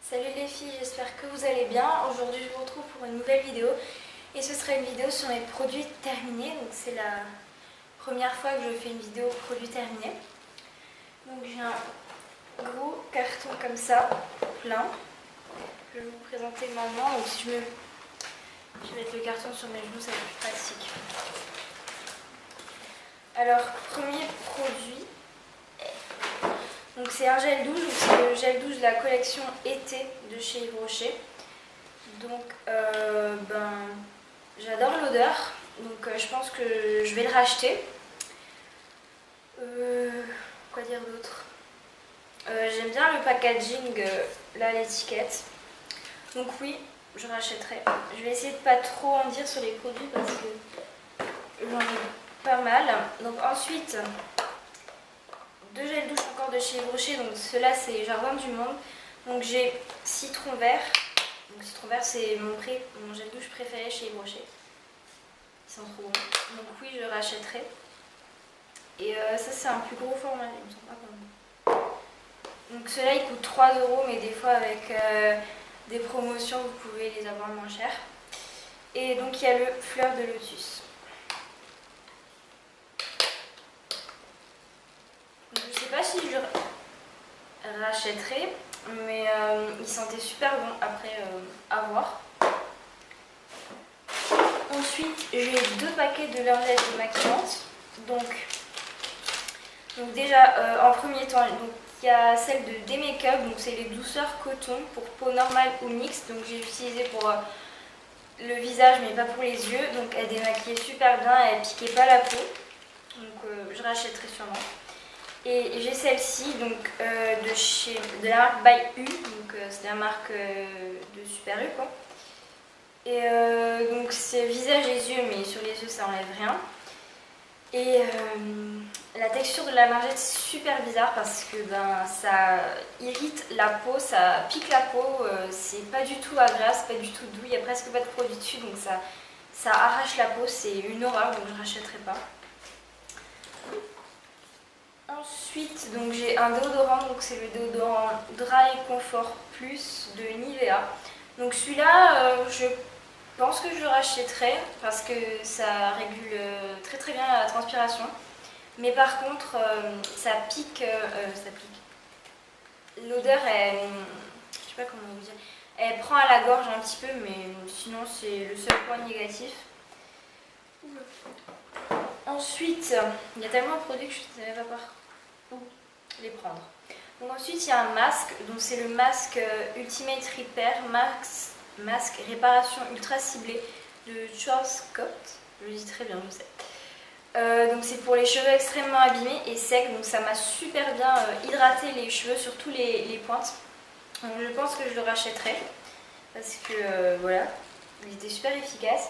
Salut les filles, j'espère que vous allez bien. Aujourd'hui je vous retrouve pour une nouvelle vidéo et ce sera une vidéo sur mes produits terminés. Donc c'est la première fois que je fais une vidéo produits terminés. Donc j'ai un gros carton comme ça, plein. Je vais vous présenter maintenant. Donc si je vais mettre le carton sur mes genoux, ça va être plus pratique. Alors premier produit. Donc c'est un gel douche, c'est le gel douche de la collection été de chez Yves Rocher. Donc j'adore l'odeur, donc je pense que je vais le racheter. Quoi dire d'autre? J'aime bien le packaging, là l'étiquette. Donc oui, je rachèterai. Je vais essayer de pas trop en dire sur les produits parce que j'en ai pas mal. Donc ensuite, deux gels douche encore de chez Yves Rocher, donc ceux-là c'est Jardin du Monde. Donc j'ai citron vert. Donc citron vert c'est mon gel douche préféré chez Yves Rocher. Ils sont trop bons. Donc oui, je rachèterai. Et ça c'est un plus gros format, ils me sont pas bons. Donc ceux-là ils coûtent 3 €, mais des fois avec des promotions vous pouvez les avoir moins cher. Et donc il y a le fleur de lotus. Je sais pas si je rachèterai, mais il sentait super bon après avoir. Ensuite, j'ai deux paquets de lingettes démaquillantes. Donc déjà, en premier temps, il y a celle de D-Make-up, donc c'est les douceurs coton pour peau normale ou mixte. Donc j'ai utilisé pour le visage, mais pas pour les yeux. Donc elle démaquillait super bien, elle piquait pas la peau. Donc je rachèterai sûrement. Et j'ai celle-ci donc de la marque By U, donc c'est la marque de Super U quoi. Et donc c'est visage et yeux, mais sur les yeux ça enlève rien. Et la texture de la lingette c'est super bizarre parce que ça irrite la peau, ça pique la peau, c'est pas du tout agréable, c'est pas du tout doux, il n'y a presque pas de produit dessus, donc ça arrache la peau, c'est une horreur, donc je rachèterai pas. Ensuite, donc j'ai un déodorant, donc c'est le déodorant Dry Comfort Plus de Nivea. Donc celui-là, je pense que je le rachèterai parce que ça régule très très bien la transpiration. Mais par contre, ça pique. L'odeur, je sais pas comment vous dire, elle prend à la gorge un petit peu, mais sinon c'est le seul point négatif. Ensuite, il y a tellement de produits que je ne savais pas par où les prendre. Donc ensuite, il y a un masque. Donc c'est le masque Ultimate Repair masque réparation ultra ciblée de Charles Scott. Je le dis très bien, je sais. Donc c'est pour les cheveux extrêmement abîmés et secs. Donc ça m'a super bien hydraté les cheveux, surtout les pointes. Donc je pense que je le rachèterai parce que voilà, il était super efficace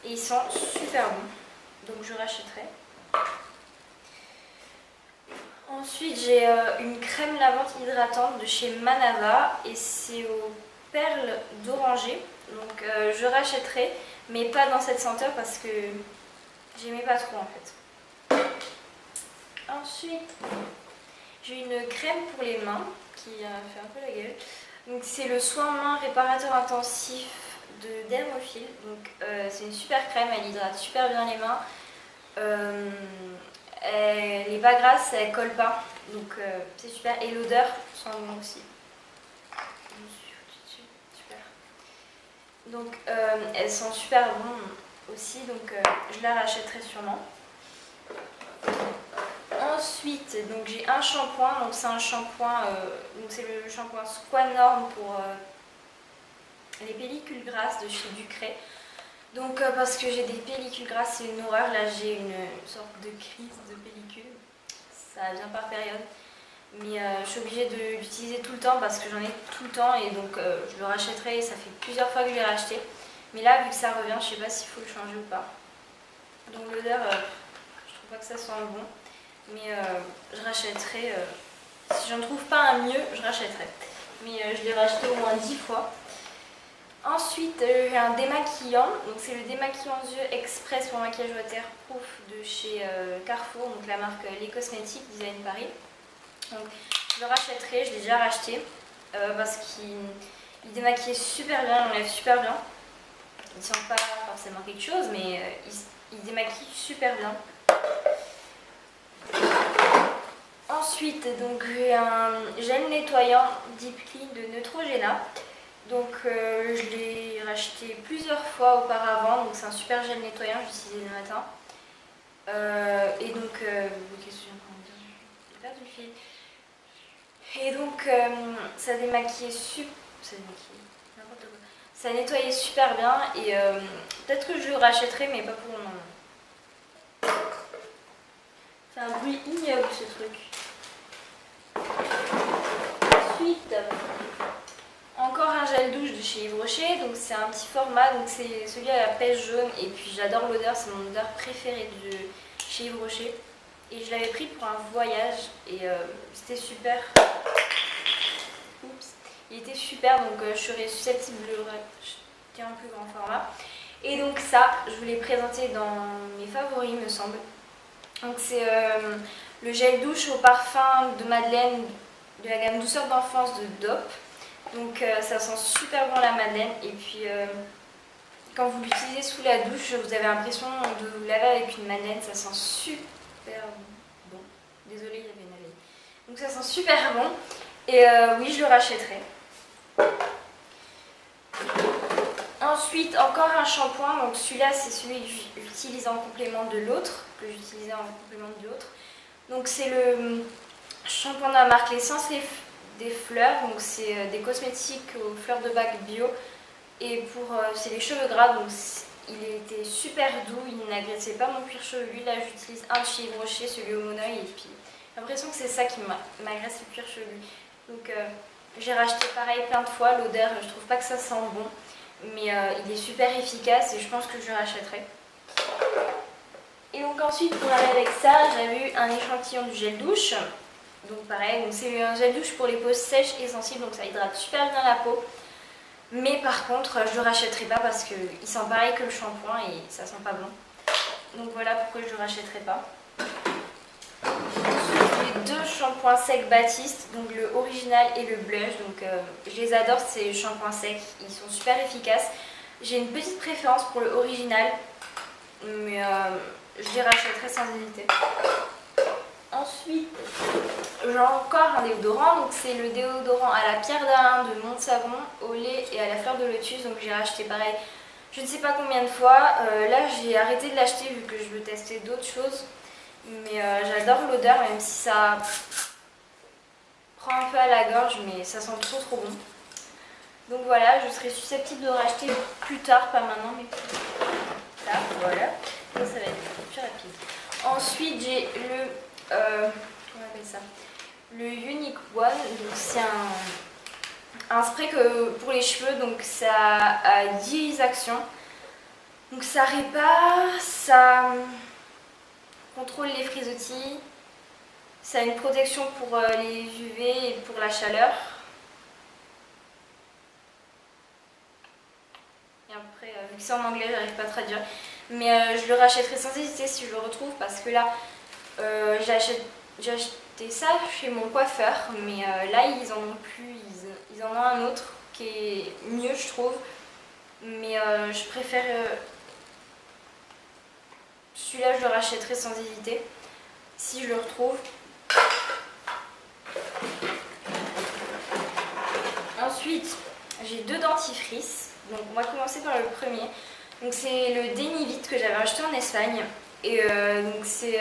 et il sent super bon. Donc je rachèterai. Ensuite j'ai une crème lavante hydratante de chez Manava et c'est aux perles d'oranger. Donc je rachèterai, mais pas dans cette senteur parce que j'aimais pas trop en fait. Ensuite j'ai une crème pour les mains qui fait un peu la gueule. Donc c'est le soin main réparateur intensif de Dermophile. Donc c'est une super crème, elle hydrate super bien les mains. Elle n'est pas grasse, elle colle pas, donc c'est super. Et l'odeur sent bon aussi. Je me suis foutue dessus, super. Donc elles sont super bon aussi, donc je la rachèterai sûrement. Ensuite, donc j'ai un shampoing, donc c'est un shampoing, donc c'est le shampoing Squanorm pour les pellicules grasses de chez Ducray. Donc parce que j'ai des pellicules grasses, c'est une horreur, là j'ai une sorte de crise de pellicule, ça vient par période. Mais je suis obligée de l'utiliser tout le temps parce que j'en ai tout le temps et donc je le rachèterai et ça fait plusieurs fois que je l'ai racheté. Mais là vu que ça revient, je sais pas s'il faut le changer ou pas. Donc l'odeur, je trouve pas que ça sent bon, mais je rachèterai. Si j'en trouve pas un mieux, je rachèterai. Mais je l'ai racheté au moins 10 fois. Ensuite, j'ai un démaquillant, donc c'est le démaquillant yeux express pour maquillage waterproof de chez Carrefour, donc la marque Les Cosmétiques Design Paris. Donc je le rachèterai, je l'ai déjà racheté parce qu'il Il démaquille super bien, il enlève super bien. Il sent pas forcément quelque chose, mais il démaquille super bien. Ensuite, donc j'ai un gel nettoyant Deep Clean de Neutrogena. Donc je l'ai racheté plusieurs fois auparavant, donc c'est un super gel nettoyant, j'utilisais le matin. Et donc, qu'est-ce que j'ai perdu le fil. Et donc ça démaquillait n'importe quoi. Ça nettoyait super bien et peut-être que je le rachèterai, mais pas pour le moment. C'est un bruit ignoble ce truc. Ensuite, encore un gel douche de chez Yves Rocher, donc c'est un petit format, donc c'est celui à la pêche jaune et puis j'adore l'odeur, c'est mon odeur préférée de chez Yves Rocher. Et je l'avais pris pour un voyage et c'était super. Oups. Il était super, donc je serais susceptible de le racheter en plus grand format. Et donc ça, je vous l'ai présenté dans mes favoris, me semble. Donc c'est le gel douche au parfum de Madeleine de la gamme douceur d'enfance de DOP. Donc ça sent super bon la madeleine et puis quand vous l'utilisez sous la douche, vous avez l'impression de vous laver avec une madeleine, ça sent super bon. Désolée, il y avait une abeille. Donc ça sent super bon et oui, je le rachèterai. Ensuite, encore un shampoing, donc celui-là c'est celui que j'utilise en complément de l'autre, que j'utilisais en complément de l'autre. Donc c'est le shampoing de la marque L'Essence des fleurs, donc c'est des cosmétiques aux fleurs de bac bio et pour c'est les cheveux gras, donc il était super doux, il n'agressait pas mon cuir chevelu. Là j'utilise un de chez Yves Rocher, celui au Moneuil, et puis j'ai l'impression que c'est ça qui m'agresse le cuir chevelu. Donc j'ai racheté pareil plein de fois, l'odeur je trouve pas que ça sent bon, mais il est super efficace et je pense que je le rachèterai. Et donc ensuite pour aller avec ça, j'avais eu un échantillon du gel douche. Donc pareil, c'est un gel douche pour les peaux sèches et sensibles, donc ça hydrate super bien la peau. Mais par contre, je le rachèterai pas parce qu'il sent pareil que le shampoing et ça sent pas bon. Donc voilà pourquoi je le rachèterai pas. Ensuite, j'ai deux shampoings secs Baptiste, donc le original et le blush. Donc je les adore ces shampoings secs, ils sont super efficaces. J'ai une petite préférence pour le original, mais je les rachèterai sans hésiter. Ensuite, j'ai encore un déodorant, donc c'est le déodorant à la pierre d'Alain de Mont Savon, au lait et à la fleur de lotus, donc j'ai racheté pareil je ne sais pas combien de fois. Là j'ai arrêté de l'acheter vu que je veux tester d'autres choses, mais j'adore l'odeur même si ça prend un peu à la gorge, mais ça sent trop bon. Donc voilà, je serai susceptible de racheter plus tard, pas maintenant, mais plus tard, voilà. Donc ça va être plus rapide. Ensuite j'ai le comment on appelle ça, le Unique One, donc c'est un spray pour les cheveux, donc ça a 10 actions. Donc ça répare, ça contrôle les frisottis, ça a une protection pour les UV et pour la chaleur. Et après, vu que c'est en anglais, j'arrive pas à traduire. Mais je le rachèterai sans hésiter si je le retrouve parce que là, j'ai acheté ça chez mon coiffeur, mais là ils en ont plus, ils en ont un autre qui est mieux je trouve, mais je préfère celui-là, je le rachèterai sans hésiter si je le retrouve. Ensuite j'ai deux dentifrices, donc on va commencer par le premier. Donc c'est le Denivit que j'avais acheté en Espagne et donc c'est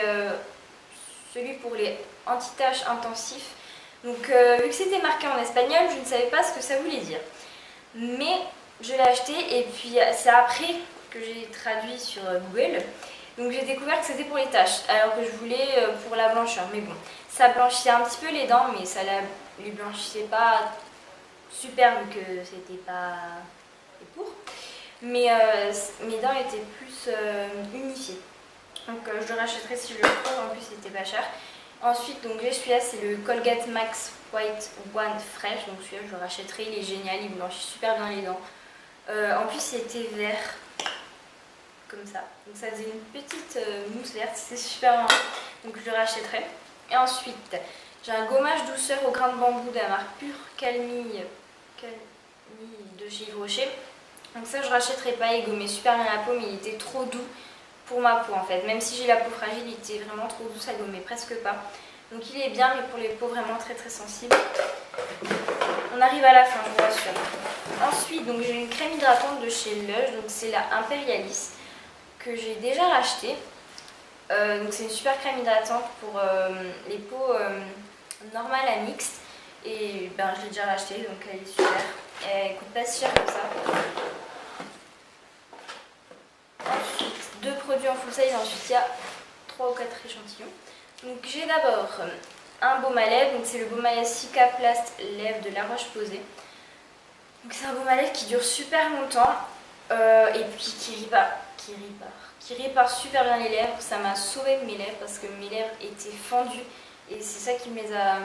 celui pour les anti-taches intensifs. Donc vu que c'était marqué en espagnol, je ne savais pas ce que ça voulait dire. Mais je l'ai acheté et puis c'est après que j'ai traduit sur Google. Donc j'ai découvert que c'était pour les taches, alors que je voulais pour la blancheur. Mais bon, ça blanchissait un petit peu les dents, mais ça les blanchissait pas super vu que c'était pas pour. Mais mes dents étaient plus unifiées. Donc je le rachèterai si je le trouve, en plus c'était pas cher. Ensuite donc j'ai celui-là, c'est le Colgate Max White One Fresh, donc celui-là je le rachèterai, il est génial, il blanchit super bien les dents. En plus il était vert, comme ça, donc ça faisait une petite mousse verte, c'est super marrant, donc je le rachèterai. Et ensuite j'ai un gommage douceur au grain de bambou de la marque Pure Calmie chez Yves Rocher. Donc ça je rachèterai pas, il gommait super bien la peau mais il était trop doux pour ma peau en fait. Même si j'ai la peau fragile, il était vraiment trop doux, ça gommait presque pas. Donc il est bien mais pour les peaux vraiment très sensibles. On arrive à la fin, je vous rassure. Ensuite donc j'ai une crème hydratante de chez Lush, donc c'est la Imperialis que j'ai déjà rachetée. Donc c'est une super crème hydratante pour les peaux normales à mixtes. Et ben je l'ai déjà rachetée donc elle est super. Elle coûte pas si cher que ça. Ensuite, 2 produits en full size, ensuite il y a 3 ou 4 échantillons. Donc j'ai d'abord un baume à lèvres, donc c'est le baume à lèvres Cicaplast Lèvres de La Roche-Posay. Donc c'est un baume à lèvres qui dure super longtemps et puis qui répare super bien les lèvres. Ça m'a sauvé mes lèvres parce que mes lèvres étaient fendues et c'est ça qui me les a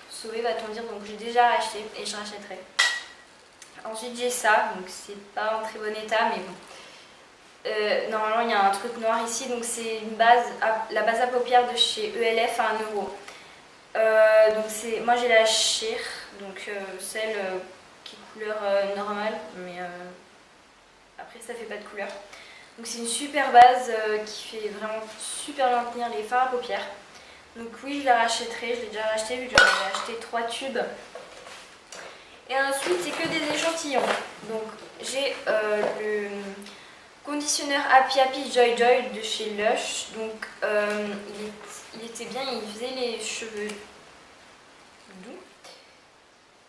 sauvées, va-t-on dire. Donc j'ai déjà racheté et je rachèterai. Ensuite j'ai ça, donc c'est pas en très bon état mais bon. Normalement il y a un truc noir ici, donc c'est une base, la base à paupières de chez ELF à 1€. Donc moi j'ai la Sheer, donc celle qui est couleur normale, mais après ça fait pas de couleur. Donc c'est une super base qui fait vraiment super bien tenir les fards à paupières. Donc oui je la rachèterai, je l'ai déjà racheté vu que j'en avais acheté 3 tubes. Et ensuite c'est que des échantillons. Donc j'ai le conditionneur Happy Happy Joy Joy de chez Lush. Donc il était bien, il faisait les cheveux doux.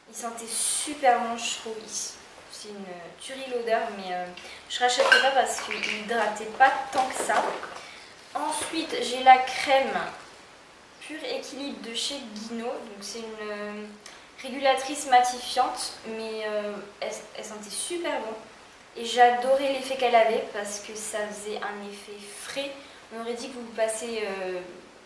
Il sentait super bon, je trouve. C'est une tuerie l'odeur, mais je rachèterai pas parce qu'il hydratait pas tant que ça. Ensuite j'ai la crème Pur Équilibre de chez Guino. Donc c'est une régulatrice matifiante, mais elle sentait super bon. Et j'adorais l'effet qu'elle avait parce que ça faisait un effet frais. On aurait dit que vous passez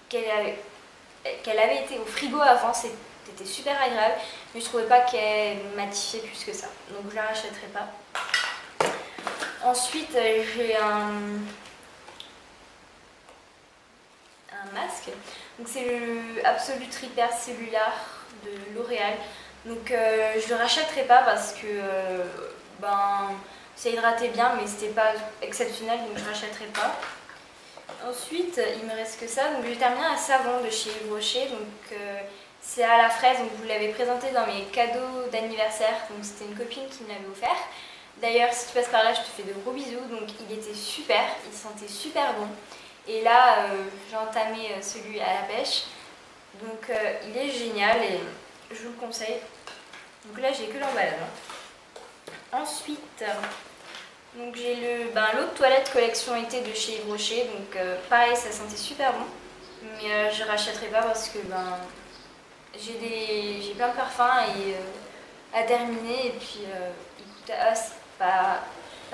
qu'elle avait été au frigo avant, c'était super agréable, mais je trouvais pas qu'elle matifiait plus que ça. Donc je la rachèterai pas. Ensuite j'ai un masque. Donc c'est le Absolute Repair Cellular de L'Oréal. Donc je le rachèterai pas parce que ça hydratait bien mais c'était pas exceptionnel, donc je rachèterai pas. Ensuite il me reste que ça, donc j'ai terminé un savon de chez Yves Rocher, donc c'est à la fraise, donc vous l'avez présenté dans mes cadeaux d'anniversaire, donc c'était une copine qui me l'avait offert. D'ailleurs si tu passes par là je te fais de gros bisous, donc il était super, il sentait super bon. Et là j'ai entamé celui à la pêche, donc il est génial et je vous le conseille. Donc là j'ai que l'emballage. Ensuite, donc j'ai l'eau de toilette collection été de chez Yves Rocher, donc pareil ça sentait super bon, mais je rachèterai pas parce que j'ai plein de parfums à terminer et puis il coûte pas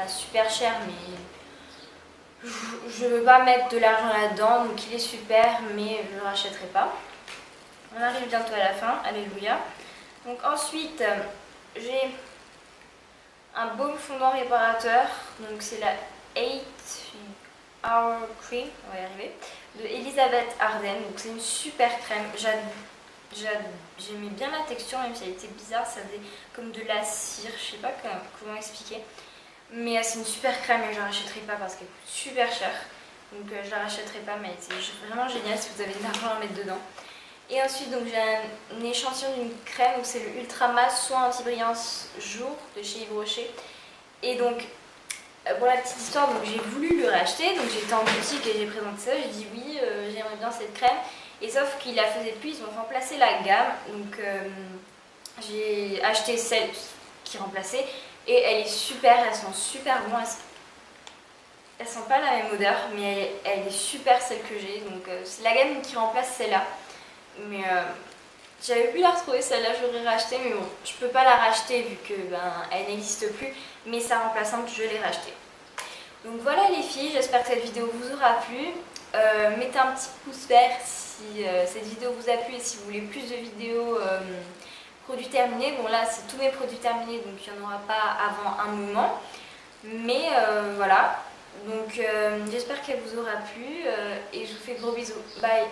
super cher, mais je veux pas mettre de l'argent là-dedans, donc il est super mais je le rachèterai pas. On arrive bientôt à la fin, alléluia. Donc ensuite j'ai un baume fondant réparateur, donc c'est la 8 Hour Cream, on va y arriver, de Elisabeth Arden. Donc c'est une super crème, j'aimais bien la texture même si elle était bizarre, ça faisait comme de la cire, je sais pas comment expliquer. Mais c'est une super crème et je la rachèterai pas parce qu'elle coûte super cher. Donc je la rachèterai pas, mais c'est vraiment génial si vous avez de l'argent à mettre dedans. Et ensuite donc j'ai un échantillon d'une crème, c'est le Ultra Masse Soin Anti-Brillance Jour de chez Yves Rocher. Et donc pour la petite histoire, donc j'ai voulu le racheter, donc j'étais en boutique et j'ai présenté ça, j'ai dit oui j'aimerais bien cette crème. Et sauf qu'il la faisait plus, ils ont remplacé la gamme, donc j'ai acheté celle qui remplaçait. Et elle est super, elle sent super bon, elle sent pas la même odeur, mais elle est super celle que j'ai, donc c'est la gamme qui remplace celle-là. Mais j'avais pu la retrouver celle-là, j'aurais racheté, mais bon, je peux pas la racheter vu que elle n'existe plus, mais sa remplaçante je l'ai rachetée. Donc voilà les filles, j'espère que cette vidéo vous aura plu. Mettez un petit pouce vert si cette vidéo vous a plu et si vous voulez plus de vidéos produits terminés. Bon là c'est tous mes produits terminés, donc il n'y en aura pas avant un moment, mais voilà, donc j'espère qu'elle vous aura plu et je vous fais de gros bisous, bye.